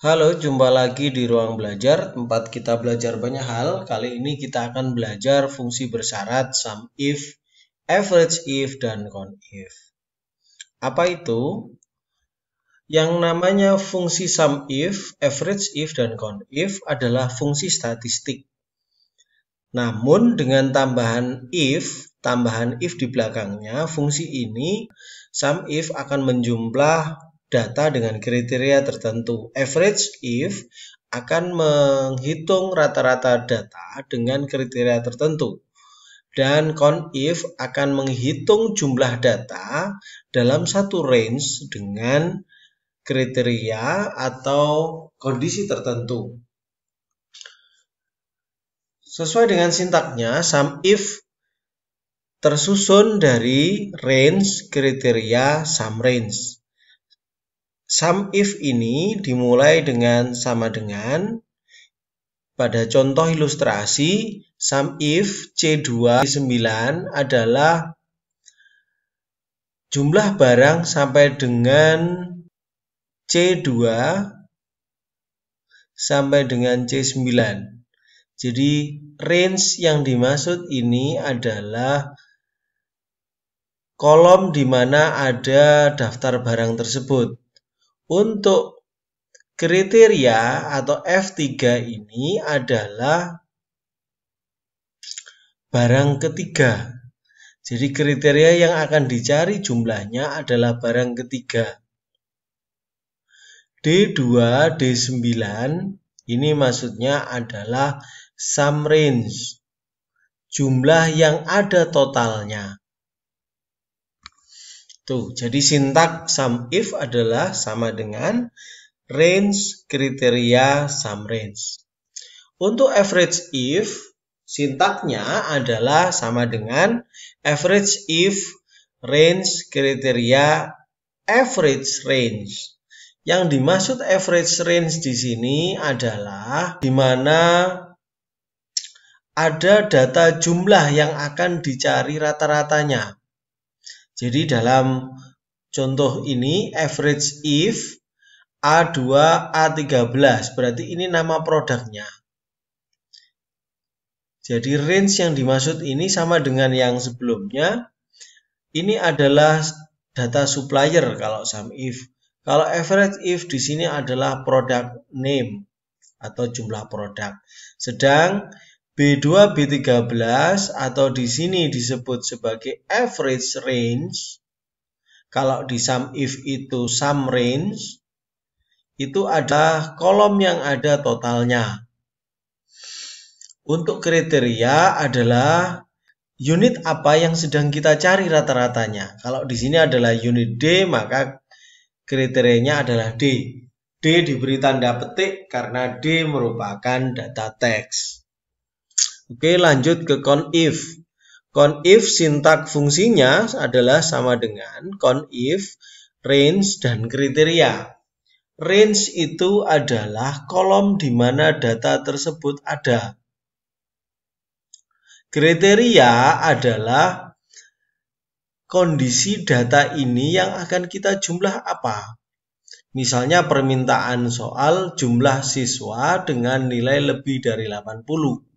Halo, jumpa lagi di ruang belajar, tempat kita belajar banyak hal. Kali ini kita akan belajar fungsi bersyarat SUMIF, average if, dan CONIF. Apa itu? Yang namanya fungsi SUMIF, average if, dan CONIF adalah fungsi statistik. Namun dengan tambahan if di belakangnya, fungsi ini SUMIF akan menjumlah data dengan kriteria tertentu. Average if akan menghitung rata-rata data dengan kriteria tertentu. Dan CONIF akan menghitung jumlah data dalam satu range dengan kriteria atau kondisi tertentu. Sesuai dengan sintaknya, SUMIF tersusun dari range, kriteria, SUMRange. SUMIF ini dimulai dengan sama dengan, pada contoh ilustrasi, SUMIF C2-9 adalah jumlah barang sampai dengan C2 sampai dengan C9. Jadi range yang dimaksud ini adalah kolom di mana ada daftar barang tersebut. Untuk kriteria atau F3 ini adalah barang ketiga. Jadi kriteria yang akan dicari jumlahnya adalah barang ketiga. D2, D9 ini maksudnya adalah SUMRange, jumlah yang ada totalnya. Tuh, jadi sintak SUMIF adalah sama dengan range, kriteria, SUMRange. Untuk average if, sintaknya adalah sama dengan average if, range, kriteria, average range. Yang dimaksud average range di sini adalah di mana ada data jumlah yang akan dicari rata-ratanya. Jadi dalam contoh ini average if A2 A13 berarti ini nama produknya. Jadi range yang dimaksud ini sama dengan yang sebelumnya. Ini adalah data supplier kalau SUMIF. Kalau average if di sini adalah product name atau jumlah produk. Sedang B2 B13 atau di sini disebut sebagai average range. Kalau di SUMIF itu SUMRange, itu ada kolom yang ada totalnya. Untuk kriteria adalah unit apa yang sedang kita cari rata-ratanya. Kalau di sini adalah unit D, maka kriterianya adalah D. D diberi tanda petik karena D merupakan data teks. Oke, lanjut ke CONIF. CONIF sintak fungsinya adalah sama dengan CONIF, range, dan kriteria. Range itu adalah kolom di mana data tersebut ada. Kriteria adalah kondisi data ini yang akan kita jumlah apa. Misalnya permintaan soal jumlah siswa dengan nilai lebih dari 80.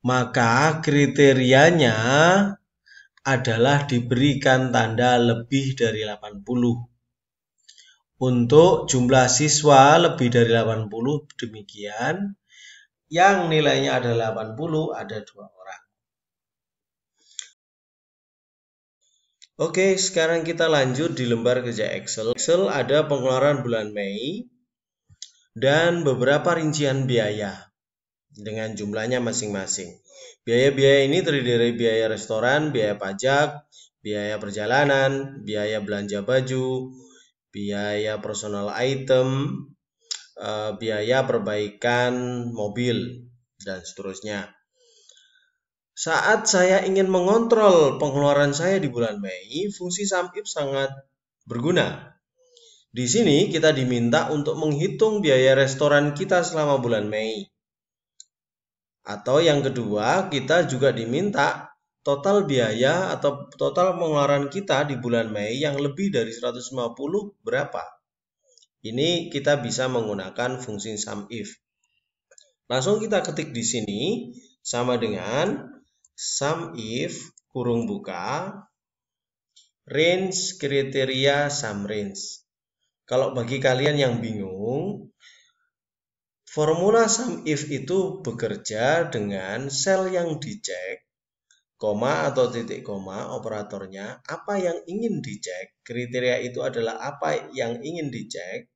Maka kriterianya adalah diberikan tanda lebih dari 80. Untuk jumlah siswa lebih dari 80 demikian. Yang nilainya adalah 80 ada 2 orang. Oke, sekarang kita lanjut di lembar kerja Excel. Excel ada pengeluaran bulan Mei dan beberapa rincian biaya dengan jumlahnya masing-masing. Biaya-biaya ini terdiri dari biaya restoran, biaya pajak, biaya perjalanan, biaya belanja baju, biaya personal item, biaya perbaikan mobil, dan seterusnya. Saat saya ingin mengontrol pengeluaran saya di bulan Mei, fungsi SUMIF sangat berguna. Di sini kita diminta untuk menghitung biaya restoran kita selama bulan Mei. Atau yang kedua, kita juga diminta total biaya atau total pengeluaran kita di bulan Mei yang lebih dari 150 berapa. Ini kita bisa menggunakan fungsi SUMIF. Langsung kita ketik di sini sama dengan SUMIF kurung buka range kriteria SUMRange. Kalau bagi kalian yang bingung, formula SUMIF itu bekerja dengan sel yang dicek, koma atau titik koma operatornya, apa yang ingin dicek, kriteria itu adalah apa yang ingin dicek,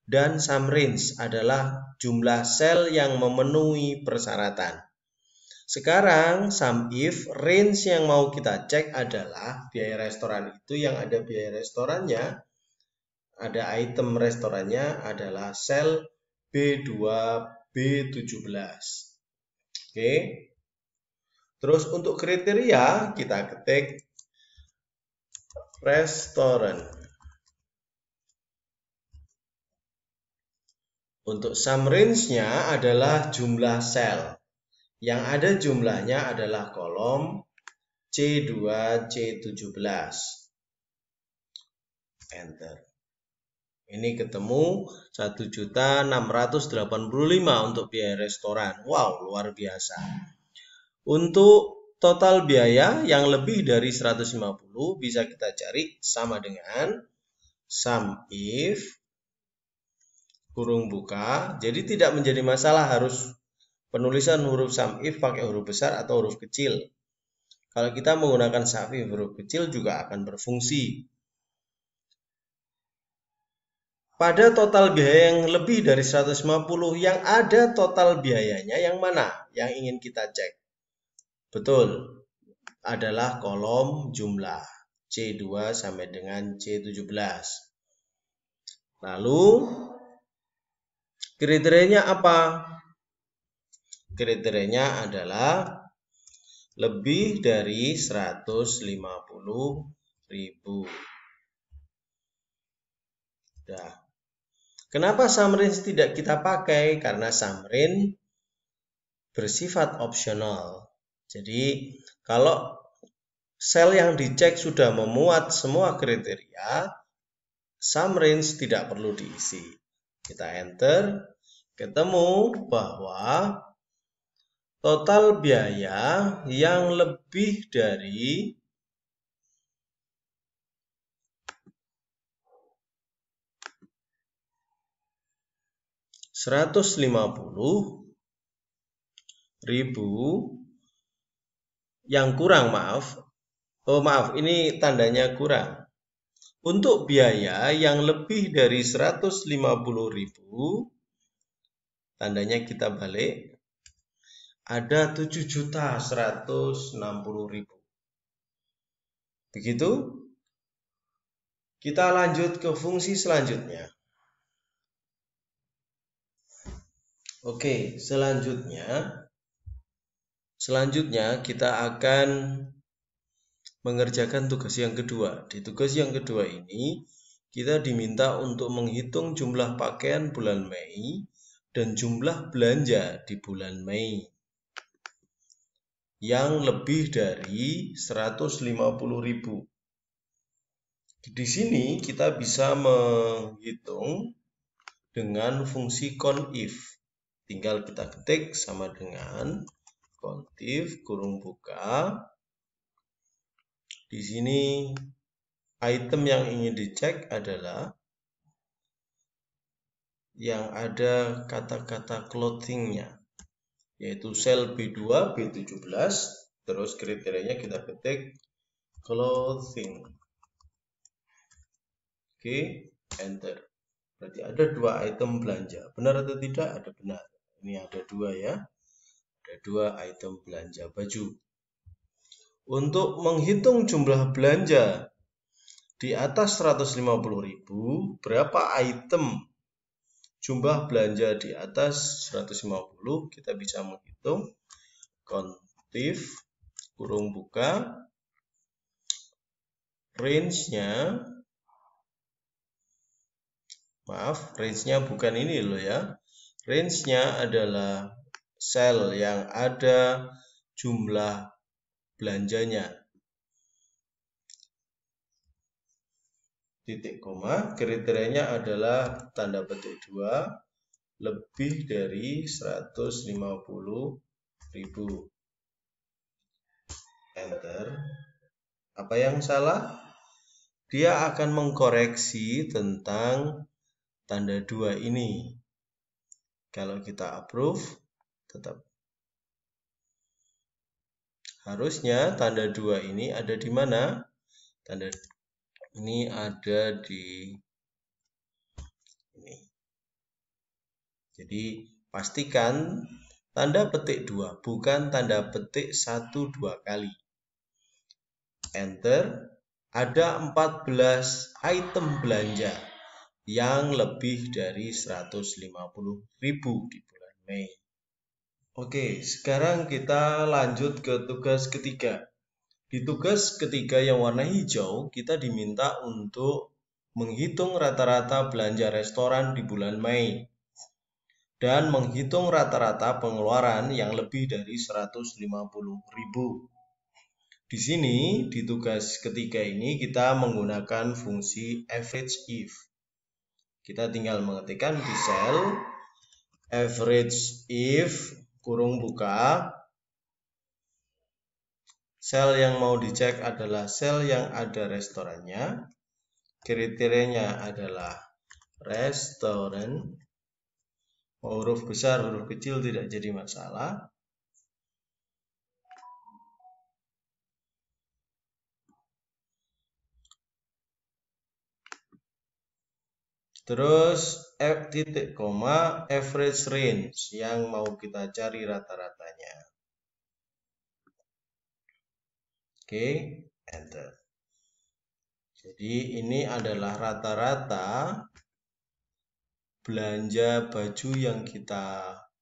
dan SUMRange adalah jumlah sel yang memenuhi persyaratan. Sekarang SUMIF range yang mau kita cek adalah biaya restoran itu yang ada biaya restorannya, ada item restorannya adalah sel B2 B17. Oke. Terus untuk kriteria kita ketik restoran. Untuk SUMRange-nya adalah jumlah sel. Yang ada jumlahnya adalah kolom C2 C17. Enter. Ini ketemu 1.685 untuk biaya restoran. Wow, luar biasa. Untuk total biaya yang lebih dari 150 bisa kita cari sama dengan SUMIF kurung buka. Jadi tidak menjadi masalah harus penulisan huruf SUMIF pakai huruf besar atau huruf kecil. Kalau kita menggunakan SUMIF huruf kecil juga akan berfungsi. Pada total biaya yang lebih dari 150, yang ada total biayanya yang mana? Yang ingin kita cek. Betul, adalah kolom jumlah C2 sampai dengan C17. Lalu, kriterianya apa? Kriterianya adalah lebih dari 150.000. Nah, kenapa SUMRange tidak kita pakai? Karena SUMRange bersifat opsional. Jadi, kalau sel yang dicek sudah memuat semua kriteria, SUMRange tidak perlu diisi. Kita enter, ketemu bahwa total biaya yang lebih dari 150.000 yang kurang, maaf. Oh maaf, ini tandanya kurang. Untuk biaya yang lebih dari 150.000, tandanya kita balik, ada 7.160.000. Begitu? Kita lanjut ke fungsi selanjutnya. Oke, selanjutnya kita akan mengerjakan tugas yang kedua. Di tugas yang kedua ini, kita diminta untuk menghitung jumlah pakaian bulan Mei dan jumlah belanja di bulan Mei yang lebih dari 150.000. Di sini kita bisa menghitung dengan fungsi CONIF. Tinggal kita ketik sama dengan CONIF kurung buka. Di sini item yang ingin dicek adalah yang ada kata-kata clothing-nya, yaitu sel B2 B17. Terus kriterianya kita ketik clothing. Oke, enter. Berarti ada 2 item belanja. Benar atau tidak? Ada benar. Ini ada 2 ya. Ada 2 item belanja baju. Untuk menghitung jumlah belanja di atas 150.000, berapa item jumlah belanja di atas 150, kita bisa menghitung CONIF kurung buka range-nya. Maaf, range-nya bukan ini loh ya. Range-nya adalah sel yang ada jumlah belanjanya. titik koma, kriterianya adalah tanda petik 2 lebih dari 150.000. Enter. Apa yang salah? Dia akan mengkoreksi tentang tanda 2 ini. Kalau kita approve, tetap. Harusnya tanda 2 ini ada di mana? Tanda ini ada di ini. Jadi pastikan tanda petik 2, bukan tanda petik 1-2 kali. Enter. Ada 14 item belanja yang lebih dari 150.000 di bulan Mei. Oke, sekarang kita lanjut ke tugas ketiga. Di tugas ketiga yang warna hijau, kita diminta untuk menghitung rata-rata belanja restoran di bulan Mei dan menghitung rata-rata pengeluaran yang lebih dari 150.000. Di sini, di tugas ketiga ini kita menggunakan fungsi average if. Kita tinggal mengetikkan di sel average if kurung buka. Sel yang mau dicek adalah sel yang ada restorannya. Kriterianya adalah restoran. Mau huruf besar, huruf kecil tidak jadi masalah. Terus titik koma average range yang mau kita cari rata-ratanya. Oke, enter. Jadi ini adalah rata-rata belanja baju yang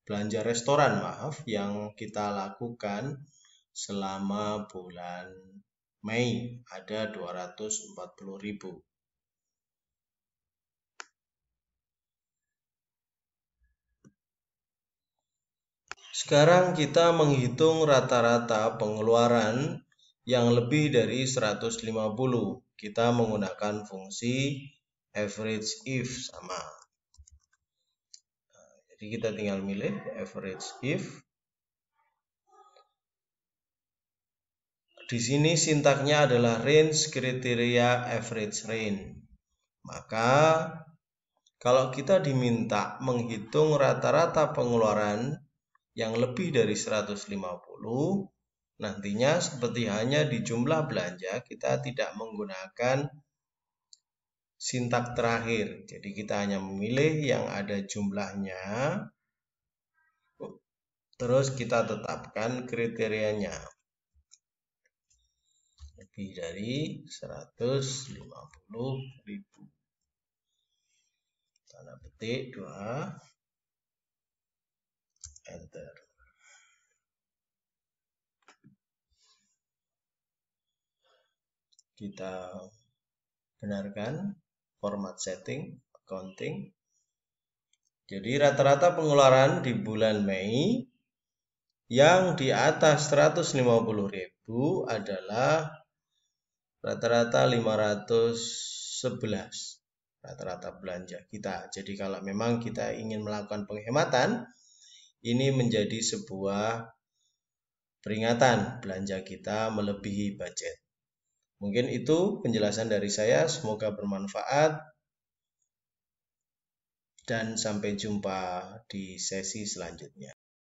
belanja restoran yang kita lakukan selama bulan Mei, ada 240.000. Sekarang kita menghitung rata-rata pengeluaran yang lebih dari 150. Kita menggunakan fungsi average if sama. Jadi kita tinggal milih average if. Di sini sintaknya adalah range kriteria average range. Maka kalau kita diminta menghitung rata-rata pengeluaran yang lebih dari 150, nantinya seperti hanya di jumlah belanja, kita tidak menggunakan sintak terakhir. Jadi kita hanya memilih yang ada jumlahnya, terus kita tetapkan kriterianya. Lebih dari 150.000. Tanda petik 2. Enter. Kita benarkan format setting accounting. Jadi rata-rata pengeluaran di bulan Mei yang di atas 150.000 adalah rata-rata 511 rata-rata belanja kita. Jadi kalau memang kita ingin melakukan penghematan, ini menjadi sebuah peringatan belanja kita melebihi budget. Mungkin itu penjelasan dari saya, semoga bermanfaat dan sampai jumpa di sesi selanjutnya.